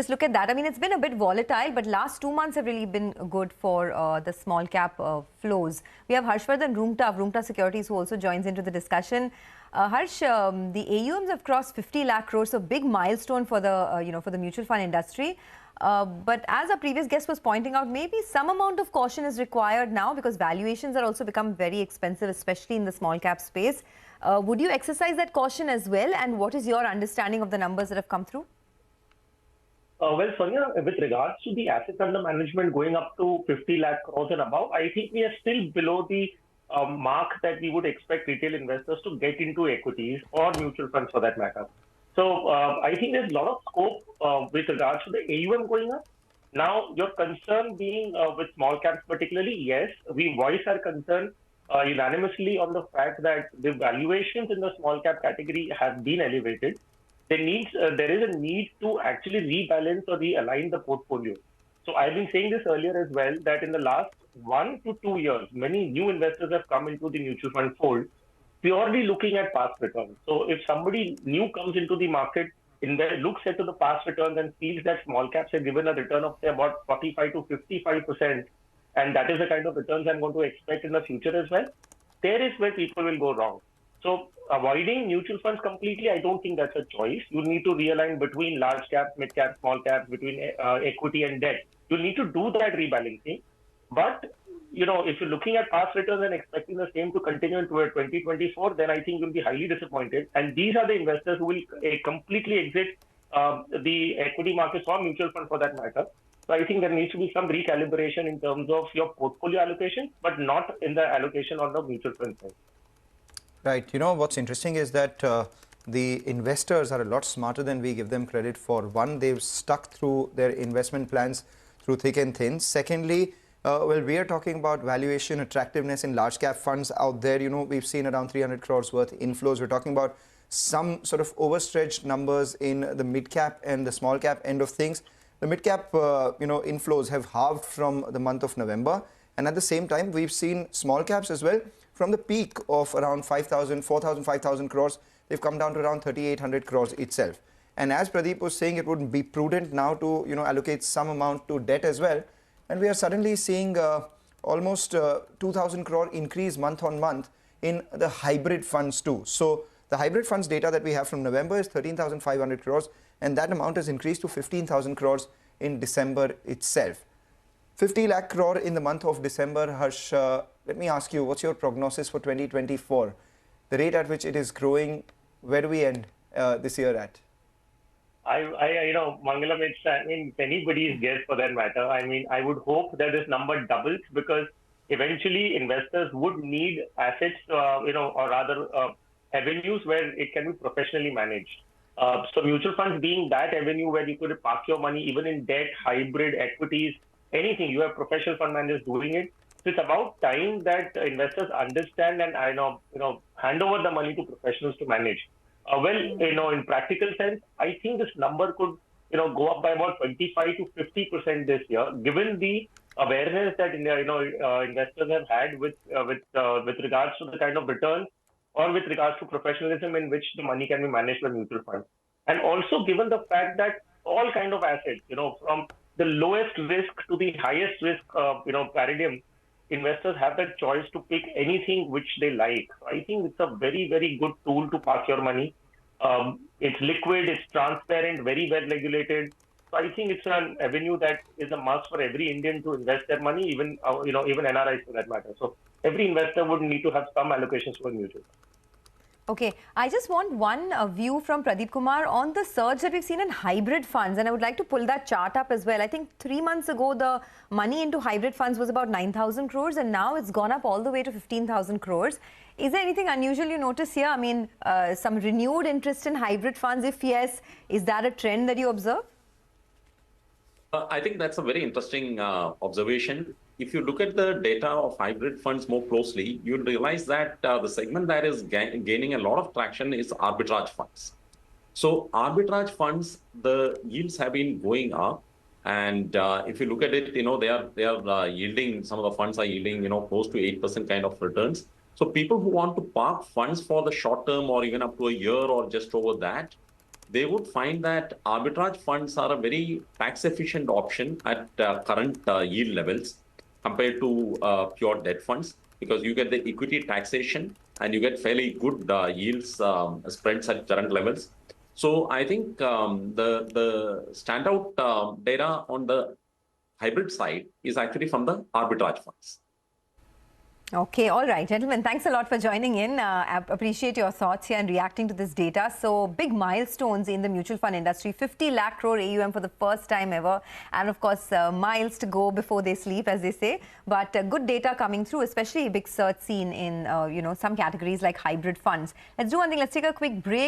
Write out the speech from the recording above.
Just look at that. I mean, it's been a bit volatile, but last 2 months have really been good for the small cap flows. We have Harshvardhan Roongta of Roongta Securities who also joins into the discussion. Harsh, the AUMs have crossed 50 lakh crores, so big milestone for the for the mutual fund industry. But as our previous guest was pointing out, maybe some amount of caution is required now because valuations are also become very expensive, especially in the small cap space. Would you exercise that caution as well? And what is your understanding of the numbers that have come through? Well, Sonia, with regards to the assets under management going up to 50 lakh crores and above, I think we are still below the mark that we would expect retail investors to get into equities or mutual funds for that matter. So I think there's a lot of scope with regards to the AUM going up. Now, your concern being with small caps particularly, yes, we voice our concern unanimously on the fact that the valuations in the small cap category have been elevated. There is a need to actually rebalance or realign the portfolio. So I've been saying this earlier as well, that in the last 1 to 2 years, many new investors have come into the mutual fund fold, purely looking at past returns. So if somebody new comes into the market, looks at the past returns and feels that small caps have given a return of say about 45 to 55%, and that is the kind of returns I'm going to expect in the future as well, there is where people will go wrong. So avoiding mutual funds completely, I don't think that's a choice. You need to realign between large cap, mid cap, small caps, between equity and debt. You need to do that rebalancing. But if you're looking at past returns and expecting the same to continue into 2024, then I think you'll be highly disappointed. And these are the investors who will completely exit the equity markets or mutual fund for that matter. So I think there needs to be some recalibration in terms of your portfolio allocation, but not in the allocation on the mutual fund side. Right. What's interesting is that the investors are a lot smarter than we give them credit for. One, they've stuck through their investment plans through thick and thin. Secondly, well, we are talking about valuation attractiveness in large cap funds out there. We've seen around 300 crores worth inflows. We're talking about some sort of overstretched numbers in the mid cap and the small cap end of things. The mid cap, inflows have halved from the month of November. And at the same time, we've seen small caps as well. From the peak of around 4,000, 5,000 crores, they've come down to around 3,800 crores itself. And as Pradeep was saying, it would be prudent now to allocate some amount to debt as well. And we are suddenly seeing almost 2,000 crore increase month on month in the hybrid funds too. So the hybrid funds data that we have from November is 13,500 crores, and that amount has increased to 15,000 crores in December itself. 50 lakh crore in the month of December. Harsh, let me ask you, what's your prognosis for 2024? The rate at which it is growing, where do we end this year at? Mangalam, it's anybody's guess for that matter. I would hope that this number doubles because eventually investors would need assets, or rather avenues where it can be professionally managed. So mutual funds being that avenue where you could park your money even in debt, hybrid, equities, anything, you have professional fund managers doing it. So it's about time that investors understand and hand over the money to professionals to manage. In practical sense, I think this number could go up by about 25 to 50% this year, given the awareness that investors have had with regards to the kind of returns or with regards to professionalism in which the money can be managed by mutual funds, and also given the fact that all kind of assets, from the lowest risk to the highest risk, paradigm, investors have the choice to pick anything which they like. I think it's a very, very good tool to park your money. It's liquid, it's transparent, very well regulated. So I think it's an avenue that is a must for every Indian to invest their money, even NRIs for that matter. So every investor would need to have some allocations for mutual. Okay, I just want one view from Pradeep Kumar on the surge that we've seen in hybrid funds, and I would like to pull that chart up as well. I think 3 months ago, the money into hybrid funds was about 9,000 crores, and now it's gone up all the way to 15,000 crores. Is there anything unusual you notice here? I mean, some renewed interest in hybrid funds? If yes, is that a trend that you observe? I think that's a very interesting observation. If you look at the data of hybrid funds more closely, you'll realize that the segment that is gaining a lot of traction is arbitrage funds. So arbitrage funds, the yields have been going up. And if you look at it, they are yielding, some of the funds are yielding, close to 8% kind of returns. So people who want to park funds for the short term or even up to a year or just over that, they would find that arbitrage funds are a very tax-efficient option at current yield levels compared to pure debt funds, because you get the equity taxation and you get fairly good yields spreads at current levels. So I think the standout data on the hybrid side is actually from the arbitrage funds. Okay, all right, gentlemen, thanks a lot for joining in. I appreciate your thoughts here and reacting to this data. So, big milestones in the mutual fund industry, 50 lakh crore AUM for the first time ever. And of course, miles to go before they sleep, as they say. But good data coming through, especially a big surge seen in, some categories like hybrid funds. Let's do one thing. Let's take a quick break.